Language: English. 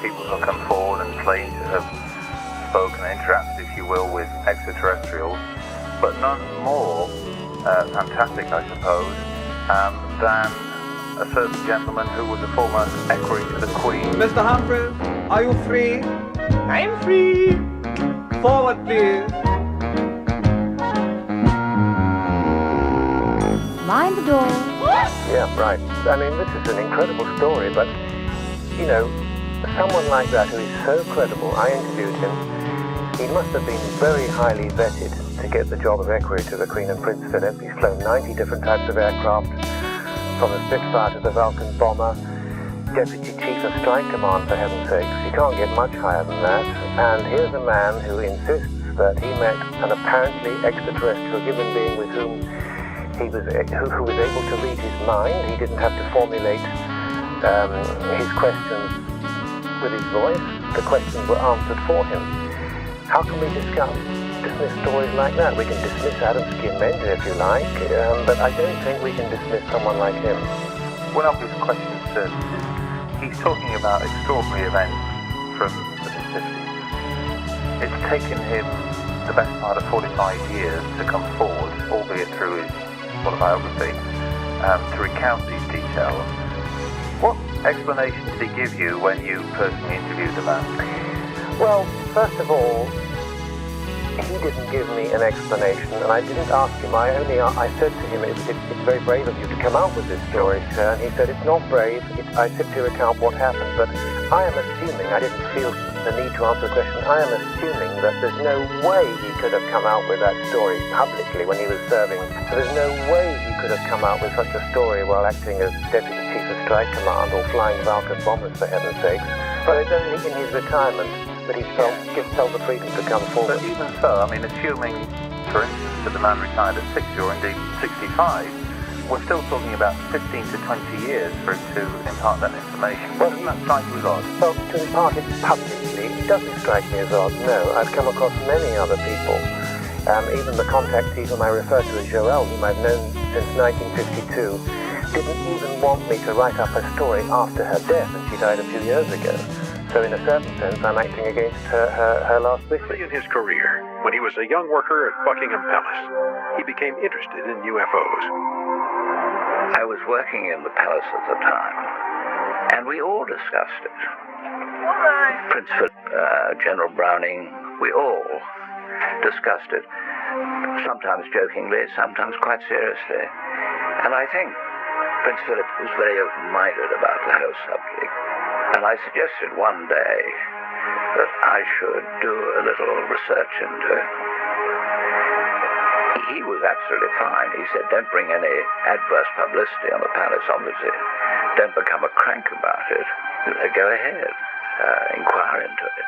people who come forward and claim to have spoken and interacted, if you will, with extraterrestrials, but none more fantastic, I suppose, than a certain gentleman who was a former equerry to the Queen. Mr. Humphreys, are you free? I'm free. Forward, please. Mind the door. Yeah, right. I mean, this is an incredible story, but, you know, someone like that who is so credible, I interviewed him, he must have been very highly vetted to get the job of equerry to the Queen and Prince Philip. He's flown 90 different types of aircraft, from the Spitfire to the Vulcan bomber, Deputy Chief of Strike Command, for heaven's sakes. You can't get much higher than that. And here's a man who insists that he met an apparently extraterrestrial human being with whom who was able to read his mind. He didn't have to formulate his questions with his voice. The questions were answered for him. How can we dismiss stories like that? We can dismiss Adam Skinmender if you like, but I don't think we can dismiss someone like him. One of his questions is, he's talking about extraordinary events from the 50s. It's taken him the best part of 45 years to come forward, albeit through his autobiography, to recount these details. What explanation did he give you when you personally interviewed the man? Well, first of all, he didn't give me an explanation, and I didn't ask him. I said to him, it's very brave of you to come out with this story, sir. And he said, it's not brave. I simply recount what happened. But I am assuming, I didn't feel the need to answer the question, I am assuming that there's no way he could have come out with that story publicly when he was serving. So there's no way he could have come out with such a story while acting as Deputy Chief of Strike Command or flying Vulcan bombers, for heaven's sakes. But it's only in his retirement that he felt the freedom to come forward. But even so, I mean, assuming, for instance, that the man retired at 60 or indeed 65, we're still talking about 15 to 20 years for him to impart that information. Doesn't that strike you as odd? Well, to impart it publicly, it doesn't strike me as odd, no. I've come across many other people, even the contactee whom I refer to as Joelle, whom I've known since 1952, didn't even want me to write up her story after her death, and she died a few years ago. So in a certain sense, I'm acting against her last wishes. Early in his career, when he was a young worker at Buckingham Palace, he became interested in UFOs. I was working in the palace at the time, and we all discussed it. Prince Philip, General Browning, we all discussed it, sometimes jokingly, sometimes quite seriously. And I think Prince Philip was very open-minded about the whole subject. And I suggested one day that I should do a little research into it. He was absolutely fine. He said, don't bring any adverse publicity on the palace, obviously. Don't become a crank about it. Go ahead, inquire into it.